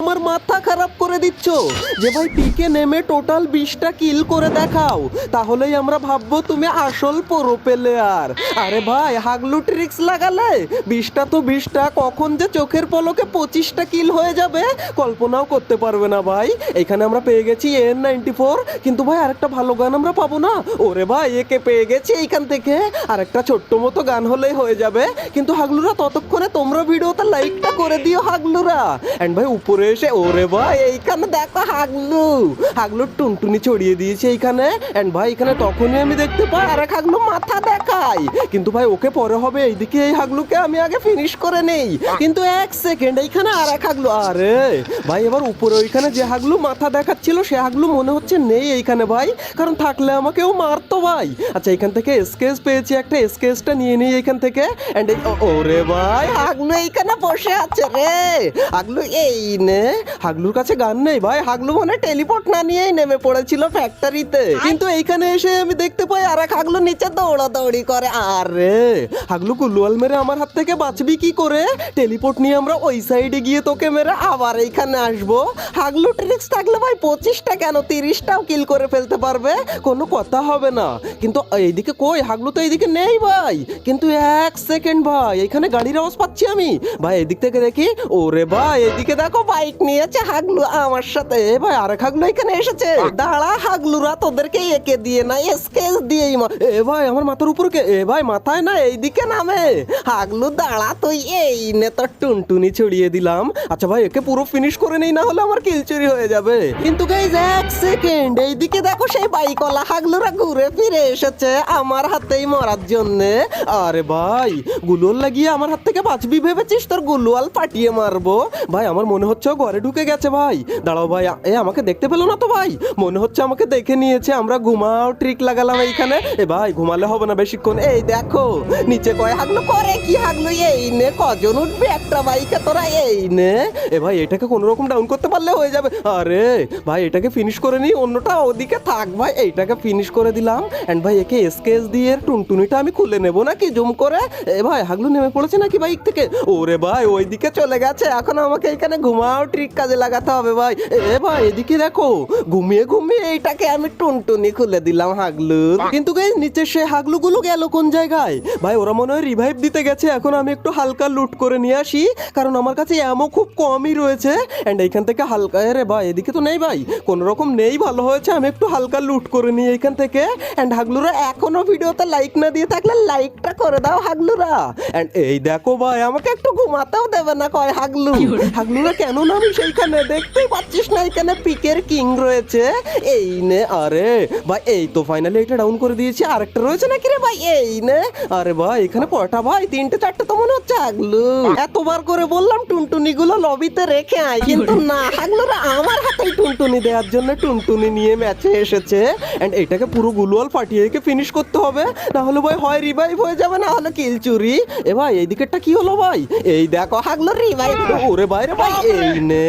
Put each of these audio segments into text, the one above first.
আমার মাথা খারাপ করে দিচ্ছ যে ভাই পিকে নেমে টোটাল 20টা কিল করে দেখাও, তাহলেই আমরা ভাববো তুমি আসল প্রো প্লেয়ার। আরে ভাই হাগলু ট্রিক্স লাগালে 20টা তো 20টা, কখন যে চোখের পলকে 25টা কিল হয়ে যাবে কল্পনাও করতে পারবে না ভাই। এখানে আমরা পেয়ে গেছি N94, কিন্তু ভাই আরেকটা ভালো গান আমরা পাবো না? ওরে ভাই একে পেয়ে গেছি এইখান থেকে, আরেকটা ছোট্ট মতো গান হলেই হয়ে যাবে। কিন্তু হাগলুরা ততক্ষণে তোমরা ভিডিওতে লাইকটা করে দিও হাগলুরা। এন্ড ভাই উপরে এসে ওরে ভাই এইখানে দেখো হাগলুর টুনটুনি ছড়িয়ে দিয়েছে এইখানে। এন্ড ভাই এখানে তখনই আমি দেখতে পাই আরেক হাগলু মাথা দেখাই, কিন্তু ভাই ওকে পরে হবে। এইদিকে এই হাগলুকে আমি আগে ফিনিশ করে নেই, কিন্তু এক সেকেন্ড এইখানে আরেক হাগলু। আরে ভাই এবার উপরে ওইখানে যে হাগলু মাথা দেখাচ্ছিল সে হাগলু মনে হচ্ছে নেই এইখানে ভাই, কারণ থাকলে আমাকেও মারতো ভাই। আচ্ছা এখান থেকে এসকেস পেয়েছি, একটা এসকেসটা নিয়ে নিই এইখান থেকে। এন্ড ওরে ভাই হাগলু এইখানে বসে আছে রে। হাগলু এই নে, হাগলুর কাছে গান নেই ভাই, হাগলু মনে টেলিপোর্ট না নিয়েই নেমে পড়েছিল ফ্যাক্টরিতে। কিন্তু এইখানে এসে আমি দেখতে পাই আরেক হাগলু নিচে দৌড়াদৌড়ি করে। আরে হাগলু কুলুয়াল মেরে আমার হাত থেকে বাঁচবি কি করে? টেলিপোর্ট নিয়ে আমরা ওই সাইডে গিয়ে তোকে মেরে আবার এইখানে আসবো। হাগলু ট্রিক্স থাকলে ভাই 25টা কেন 30টাও কিল করে ফেলতে পারবে, কোনো কথা হবে না। কিন্তু এইদিকে কই হাগলু তো এইদিকে নেই ভাই। কিন্তু এক সেকেন্ড ভাই, এখানে গাড়ির আওয়াজ পাচ্ছি আমি ভাই, এদিক থেকে দেখি। ওরে ভাই এদিকে দেখো বাইক নিয়েছে হাগলু আমার সাথে। ভাই আরেক হাগলু এখানে এসেছে। দাঁড়া হাগলুরা তোদেরকে একে দিয়ে না স্কেচ দিয়েই এ ভাই আমার মাথার উপর কে? এ ভাই মাথায় না এইদিকে নামে। হাগলু দাঁড়া তুই, এই নে তোর টুনটুনি ছড়িয়ে দিলাম। আচ্ছা ভাই একে পুরো ফিনিশ করে নেই, না হলে আমার কিল চুরি হয়ে যাবে। কিন্তু গাইজ এক সেকেন্ড, এইদিকে দেখো সেই বাইকওয়ালা হাগলুরা ঘুরে ফিরে এসেছে আমার হাতেই মরার জন্যে। আরে ভাই গুলোল লাগিয়ে আমার হাত থেকে বাঁচবি ভেবেছিস? তোর গুলোয়াল পাঠিয়ে মারবো। ভাই আমার মনে হচ্ছে ও ঘরে ঢুকে গেছে ভাই। দাঁড়াও ভাই, এ আমাকে দেখতে পেলো না তো ভাই? মনে হচ্ছে আমাকে দেখে নিয়েছে। আমরা ঘুমাও ট্রিক লাগালাম এইখানে। এ ভাই ঘুমালে হবে না বেশিক্ষণ। এই দেখো নিচে কয় হাগলু করে কি হাগলু, এই নে কজন উঠবে একটা বাইকে তোরা, এই নে। এ ভাই এটাকে কোনো রকম ডাউন করতে পারলে হয়ে যাবে। আরে ভাই এটাকে ফিনিশ করে নি, অন্যটা ওদিকে থাক ভাই। এইটাকে ফিনিশ করে দিলাম। এন্ড ভাই একে এসকেস দিয়ে টুনটুনিটা আমি খুলে নেবো নাকি জুম করে? এ ভাই হাগলু নেমে পড়েছে নাকি বাইক থেকে? ওরে ভাই ওইদিকে চলে গেছে। এখন আমাকে এখানে ঘুমাও ট্রিক কাজে লাগাতে হবে ভাই। এ ভাই এদিকে দেখো ঘুমিয়ে ঘুমিয়ে এইটাকে আমি টুনটুনি খুলে দিলাম হাগলুর। কিন্তু গাইস নিচে সে হাগলুগুলো গেল কোন জায়গায়? ভাই ওরা মনে হয় রিভাইভ দিতে গেছে। এখন আমি একটু হালকা লুট করে নিয়ে আসি, কারণ আমার কাছে অ্যামো খুব কমই রয়েছে। এন্ড এইখান থেকে হালকা, আরে ভাই এদিকে তো নেই ভাই, কোনো রকম নেই, ভালো হয়েছে আমি একটু হালকা লুট করে নিই এইখান থেকে। এন্ড হাগলুরা এখনো ভিডিওতে লাইক না দিয়ে থাকলে লাইকটা করে দাও হাগলুরা। এন্ড এই দেখো ভাই আমাকে একটু ঘুমাতেও দেবে না কয় হাগলু। হাগলুরা কেন নামি সেইখানে দেখতেই পাচ্ছিস না, এখানে পিকের কিং রয়েছে। এই নে, আরে ভাই এই তো ফাইনালি এটা ডাউন করে দিয়েছি। আরেকটা রয়েছে নাকি রে ভাই? এই নে। আরে ভাই এখানে কয়টা ভাই? 3টে 4টে তো মনে হচ্ছে হাগলু। এতবার করে বললাম টুনটুনি গুলো লবিতে রেখে আয়, কিন্তু না হাগলুরা আমার হাতে টুনটুনি দেওয়ার জন্য টুনটুনি নিয়ে ম্যাচে এসেছে। এন্ড এটাকে পুরো গুলওয়াল ফাটিয়ে ফিনিশ করতে হবে, না হলে ভাই হয় রিভাইভ হয়ে যাবে, না হলে কিল চুরি। এ ভাই এই দিকেরটা কি হলো ভাই? এই দেখো হাগলুর রিভাইভ। ওরে ভাই রে ভাই, এই নে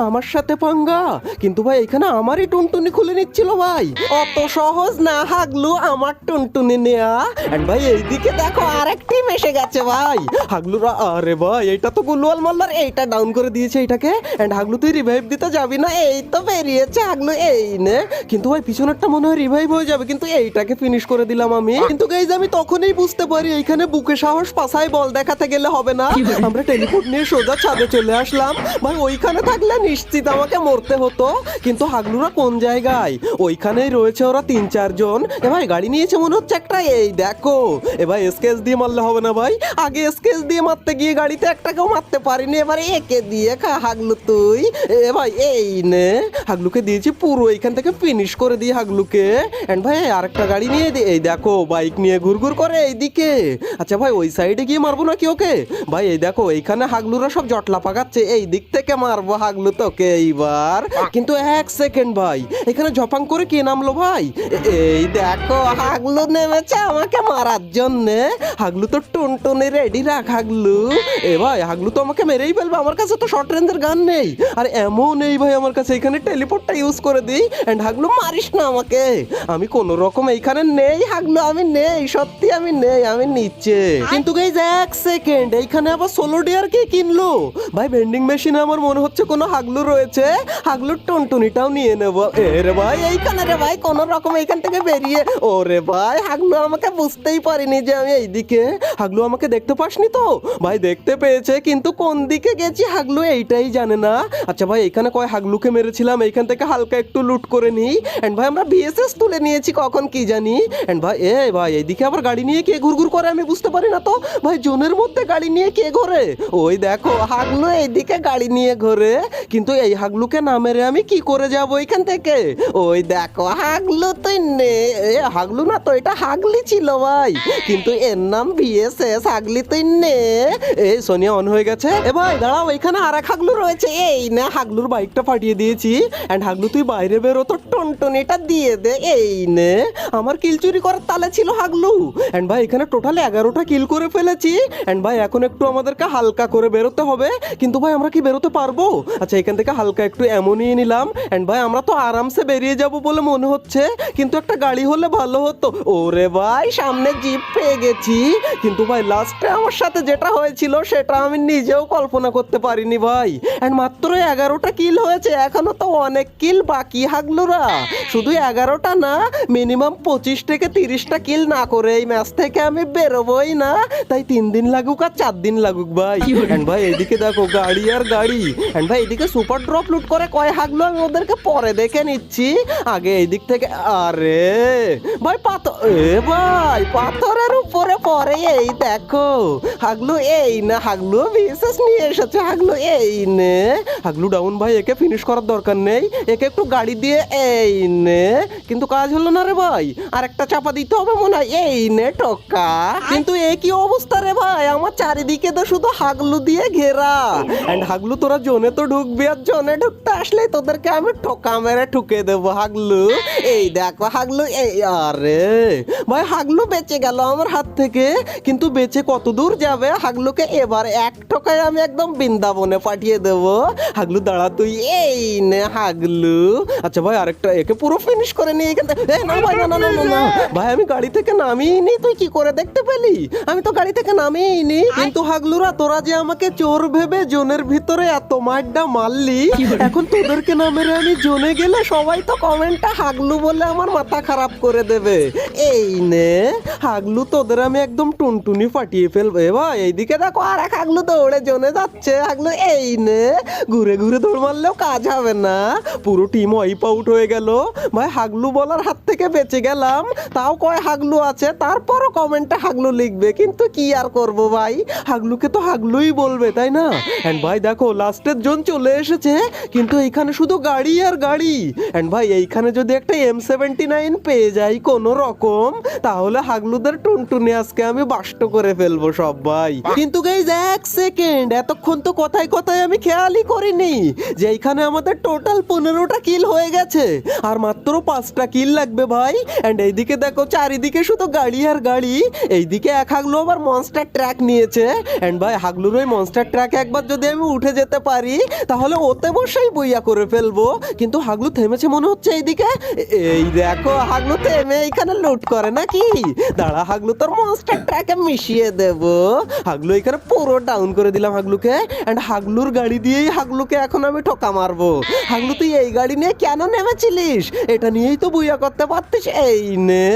আমার সাথে পাঙ্গা। কিন্তু ভাই এখানে আমারই টুনটুনি খুলে নিচ্ছিল ভাই। অত সহজ না হাগলু আমার টুনটুনি নেয়া। এন্ড ভাই এইদিকে দেখো আরেক টিম এসে গেছে ভাই হাগলুরা। আরে ভাই এইটা তো গুলওয়াল মাল্লার, এইটা ডাউন করে দিয়েছে এইটাকে। এন্ড হাগলু তুই রিভাইভ দিতে যাবি না? এই তো বেরিয়েছে হাগলু, এই নে। কিন্তু ভাই পিছনেরটা মনে হয় রিভাইভ হয়ে যাবে, কিন্তু এইটাকে ফিনিশ করে দিলাম আমি। কিন্তু গাইজ আমি তখনই বুঝতে পারি এইখানে বুকে সাহস পাছায় বল দেখাতে গেলে হবে না। আমরা টেলিপোর্ট নিয়ে সোজা ছাদে চলে আসলাম ভাই। ওইখানে থাকলে নিশ্চিত আমাকে মরতে হতো। কিন্তু হাগলুরা কোন জায়গায়? ওইখানেই রয়েছে ওরা 3-4 জন। এ ভাই গাড়ি নিয়েছে মনে হচ্ছে একটা। এই দেখো এ ভাই স্কেচ দিয়ে মারলে হবে না ভাই, আগে স্কেচ দিয়ে মারতে গিয়ে গাড়িতে একটাকেও মারতে পারিনি, এবারে একে দিয়ে খা হাগলু তুই। এ ভাই এই নে, হাগলুকে দিয়েছি পুরো এইখান থেকে ফিনিশ করে দিয়ে হাগলুকে। এন্ড ভাই আরেকটা গাড়ি নিয়ে দিই। এই দেখো বাইক নিয়ে ঘুরঘুর করে এইদিকে। আচ্ছা ভাই ওই সাইডে গিয়ে মারবো নাকি ওকে? ভাই এই দেখো এইখানে হাগলুরা সব জটলা পাকাচ্ছে, এই দিক থেকে মারবো হাগলু তোকে এইবার। কিন্তু এক সেকেন্ড ভাই, এখানে ঝপাং করে কে নামলো ভাই? এই দেখো হাগলু নেমেছে আমাকে মারার জন্যে। হাগলু তো টুনটুনি রেডি রাখ হাগলু। এ ভাই হাগলু তো আমাকে মেরেই ফেলবে, আমার কাছে তো শর্ট রেঞ্জের গান নেই। আর এমন নেই ভাই আমার কাছে, এখানে টেলিপোর্টটা ইউজ করে দিই। এন্ড হাগলু মারিস না আমাকে, আমি কোনো রকম এইখানে নেই হাগলু, আমি নেই, সত্যি আমি নেই, আমি নিচে। কিন্তু গাইজ এক সেকেন্ড, এইখানে আবার সোলো ডিয়ার কে কিনলো ভাই? ভেন্ডিং মেশিনে আমার মনে মনে হচ্ছে কোনো হাগলু রয়েছে, হাগলুর টুনটুনিটাও নিয়ে নেবো। রে ভাই এইখানে রে ভাই, কোন রকম এইখান থেকে বেরিয়ে। ওরে ভাই হাগলু আমাকে বুঝতেই পারিনি যে আমি এইদিকে। হাগলু আমাকে দেখতে পাসনি তো? ভাই দেখতে পেয়েছে, কিন্তু কোন দিকে গেছি হাগলু এইটাই জানে না। আচ্ছা ভাই এখানে কয় হাগলুকে মেরেছিলাম, এইখান থেকে হালকা একটু লুট করে নিই। এন্ড ভাই আমরা বিএসএস তুলে নিয়েছি কখন কি জানি। এন্ড ভাই ভাই এইদিকে আবার গাড়ি নিয়ে কে ঘুরঘুর করে আমি বুঝতে পারি না তো। ভাই জোনের মধ্যে গাড়ি নিয়ে কে ঘোরে? ওই দেখো হাগলু এইদিকে গাড়ি নিয়ে ঘোরে, কিন্তু এই হাগলুকে না মেরে আমি কি করে যাব এখান থেকে? ওই দেখো হাগলু তুই নে। হাগলু না তো, এটা হাগলি ছিল ভাই, কিন্তু এর নাম বিএসএস। হাগলি তুই নে। এই সোনিয়া অন হয়ে গেছে। ভাই দাঁড়াও, এখানে আর এক হাগলু রয়েছে। এই না, হাগলুর বাইকটা ফাটিয়ে দিয়েছি। এন্ড হাগলু তুই বাইরে বেরো, তো টনটনিটা দিয়ে দে। এই নে, আমার কিল চুরি করার তালে ছিল হাগলু। এন্ড ভাই এখানে টোটাল 11টা কিল করে ফেলেছি। এন্ড ভাই এখন একটু আমাদেরকে হালকা করে বেরোতে হবে, কিন্তু ভাই আমরা কি বেরোতে পারবো? আচ্ছা এখান থেকে হালকা একটু এমন নিয়ে নিলাম। এন্ড ভাই আমরা তো আরামসে বেরিয়ে যাব বলে মনে হচ্ছে, কিন্তু একটা গাড়ি হলে ভালো হতো। ওরে ভাই সামনে জিপ পেয়ে গেছি, কিন্তু ভাই লাস্টে আমার সাথে যেটা হয়েছিল সেটা আমি নিজেও কল্পনা করতে পারিনি ভাই। এন্ড মাত্র 11টা কিল হয়েছে, এখনো তো অনেক কিল বাকি হাগলুরা। শুধু 11টা না, মিনিমাম 25 থেকে 30টা কিল না করে এই ম্যাচ থেকে আমি বেরোবই না। তাই 3 দিন লাগুক আর 4 দিন লাগুক ভাই। এন্ড ভাই এদিকে দেখো গাড়ি আর গাড়ি। এন্ড ভাই এদিকে সুপার ড্রপ লুট করে কয় হাগলু আমি ওদেরকে পরে দেখে নিচ্ছি। আগে এইদিক থেকে। আরে ভাই পাথর, ভাই পাথরের উপরে পরে এই দেখো হাগলু। এই না, হাগলু বিশেষ নিয়ে এসেছে। হাগলু এই নে, হাগলু ডাউন ভাই, একে ফিনিশ করার দরকার নেই, একে একটু গাড়ি দিয়ে এই নে। কিন্তু কাজ হলো না রে ভাই, আর একটা চাপা দিতে হবে মনে হয়। এই নে টোকা। কিন্তু এ কি অবস্থা রে ভাই, আমার চারিদিকে তো শুধু হাগলু দিয়ে ঘেরা। এন্ড হাগলু তোরা জোনে তো ঢুকবি, আর জোনে ঢুকতে আসলে তোদেরকে আমি ঠোকা মেরে ঠুকে দেবো হাগলু। এই দেখো হাগলু। এই আরে ভাই হাগলু বেঁচে গেল আমার হাত থেকে, কিন্তু বেঁচে কত দূর যাবে? হাগলুকে এবার এক টোকায় আমি একদম বৃন্দাবনে পাঠিয়ে দেবো। হাগলু দাঁড়া তুই। এই নে হাগলু। আচ্ছা ভাই আরেকটা, একে পুরো ফিনিশ করে নিয়ে এখান থেকে। না ভাই, না না না না না ভাই, আমি গাড়ি থেকে নামিনি। তুই কি করে দেখতে পেলি? আমি তো গাড়ি থেকে নামিনি। কিন্তু হাগলুরা তোরা যে আমাকে চোর ভেবে জোনের ভিতরে এত মারডা মারলি, এখন তোদেরকে না মেরে আমি জোনে গেলে সবাই তো কমেন্টটা হাগলু বলে আমার মাথা খারাপ করে দেবে। এই নে হাগলু, তোদের আমি একদম টুনটুনি ফাটিয়ে ফেলবো। ভাই এইদিকে দেখো আর এক হাগলু দৌড়ে জোনে যাচ্ছে। হাগলু এই নে, ঘুরে ঘুরে দৌড় মারলেও কাজ হবে না, পুরো টিম ওয়াইপ আউট হয়ে গেল। ভাই হাগলু বলার হাত থেকে বেঁচে গেলাম। তাও কয় হাগলু আছে, তারপরও কমেন্টে হাগলু লিখবে, কিন্তু কি আর করব ভাই, হাগলুকে তো হাগলুই বলবে তাই না? এন্ড ভাই দেখো লাস্টের জোন চলে এসেছে, কিন্তু এইখানে শুধু গাড়ি আর গাড়ি। এন্ড ভাই এইখানে যদি একটা M79 পেয়ে যাই কোনো রকম, তাহলে হাগলুদের টুনটুনি আজকে আমি বাষ্ট করে ফেলবো সব ভাই। কিন্তু গাইস এক সেকেন্ড, এতক্ষণ তো কথায় কথায় আমি খেয়ালই করিনি যে এইখানে আমাদের টোটাল 15টা কিল হয়ে গেছে, আর মাত্র 5টা কিল লাগবে ভাই। এন্ড এইদিকে দেখো চারিদিকে শুধু গাড়ি আর গাড়ি। এইদিকে এক হাগলু আবার মনস্টার ট্র্যাক নিয়েছে। এন্ড ভাই হাগলুর ওই মনস্টার ট্র্যাকে একবার যদি আমি উঠে যেতে পারি, তাহলে ওতে বসেই বইয়া করে ফেলবো। কিন্তু হাগলু থেমেছে মনে হচ্ছে এইদিকে। এই দেখো হাগলু থেমে এইখানে লুট করে নাকি? দাঁড়া হাগলু, তোর মনস্টার ট্র্যাকে মিশিয়ে দেব। হাগলু এখানে পুরো ডাউন করে দিলাম হাগলুকে। এন্ড হাগলুর গাড়ি দিয়েই হাগলুকে এখন আমি ঠোকা মারবো। হাগলু তুই এই গাড়ি নিয়ে কেন নেমেছিলিস? এটা নিয়েই তো বুইয়া করতে পারতিস। এই নে,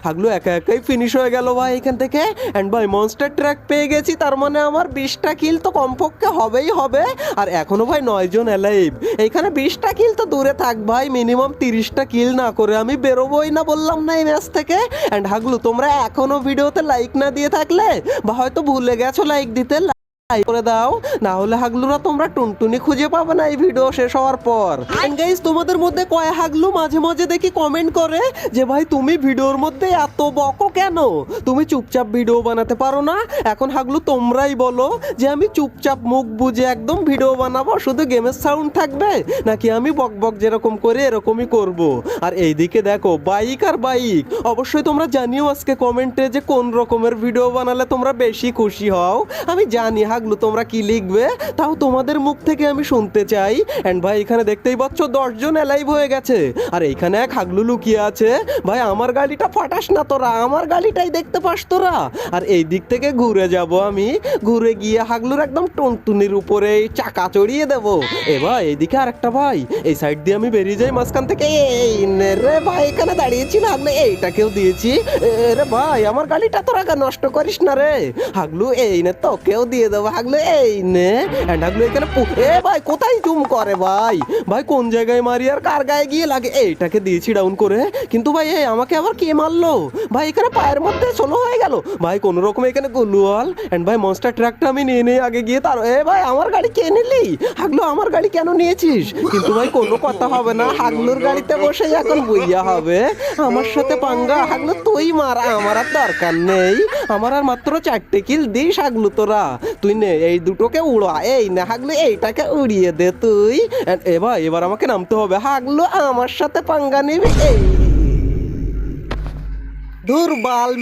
হাগলু একা একাই ফিনিশ হয়ে গেল ভাই এখান থেকে। এন্ড ভাই মনস্টার ট্র্যাক পেয়ে গেছি, তার মানে আমার 20টা কিল তো কমপক্ষে হবেই হবে। আর এখনো ভাই 9 জন অ্যালাইভ। এইখানে 20টা কিল তো দূরে থাক ভাই, মিনিমাম 30টা কিল না করে আমি বেরোবোই না, বললাম না এই ম্যাচ থেকে। এন্ড হাগলু তোমরা এখনো ভিডিওতে লাইক না দিয়ে থাকলে, বা হয়তো ভুলে গেছো লাইক দিতে, করে দাও, না হলে হাগলুরা তোমরা টুনটুনি খুঁজে পাবে না এই ভিডিও শেষ হওয়ার পর। এন্ড গাইস তোমাদের মধ্যে কয় হাগলু মাঝে মাঝে দেখি কমেন্ট করে যে ভাই তুমি ভিডিওর মধ্যে এত বকো কেন, তুমি চুপচাপ ভিডিও বানাতে পারো না? এখন হাগলু তোমরাই বলো যে আমি চুপচাপ মুখ বুঝে একদম ভিডিও বানাবো, শুধু গেমের সাউন্ড থাকবে, নাকি আমি বক বক যেরকম করে এরকমই করব? আর এইদিকে দেখো বাইক আর বাইক। অবশ্যই তোমরা জানিও আজকে কমেন্টে যে কোন রকমের ভিডিও বানালে তোমরা বেশি খুশি হও। আমি জানি হাগলু তোমরা কি লিখবে তাও তোমাদের মুখ থেকে আমি শুনতে চাই। এন্ড ভাই এখানে দেখতেই পাচ্ছ 10 জন অ্যালাইভ হয়ে গেছে, আর এইখানে এক হাগলু লুকিয়ে আছে। ভাই আমার গাড়িটা ফাটাস না তোরা, আমার গাড়িটাই দেখতে পাস তোরা। আর এই দিক থেকে ঘুরে যাব আমি, ঘুরে গিয়ে হাগলুর একদম টুনটুনির উপরে চাকা চড়িয়ে দেবো। এ ভাই এইদিকে আর একটা ভাই, এই সাইড দিয়ে আমি বেরিয়ে যাই মাঝখান থেকে। এই নে রে ভাই, এখানে দাঁড়িয়েছি না হাগলু, এইটাকেও দিয়েছি। রে ভাই আমার গাড়িটা তোরা নষ্ট করিস না রে হাগলু, এই নে তোকেও দিয়ে দেবো হাগলু, এই নে। এন্ড হাগলু এখানে এ ভাই কোথায় জুম করে ভাই, ভাই কোন জায়গায় মারি আর কার গায়ে গিয়ে লাগে। এইটাকে দিয়েছি ডাউন করে, কিন্তু ভাই এই আমাকে আবার কে মারলো ভাই, এখানে পায়ের মধ্যে সোলো হয়ে গেল ভাই কোন রকম এখানে গুলুয়াল। এন্ড ভাই মনস্টার ট্রাকটা আমি নিয়ে আগে গিয়ে তার ভাই আমার গাড়ি কে নিলি হাগলু, আমার গাড়ি কেন নিয়েছিস? কিন্তু ভাই কোনো কথা হবে না, হাগলুর গাড়িতে বসে এখন বইয়া হবে। আমার সাথে পাঙ্গা হাগলু, তুই মার, আমার আর দরকার নেই, আমার আর মাত্র 4টে কিল দিস হাগলু তোরা। তুই নে এই দুটোকে উড়া, এই না হাগলু এইটাকে উড়িয়ে দে তুই। এবার আমাকে নামতে হবে হাগলু, আমার সাথে পাঙ্গা নিবি। এই দুর্বল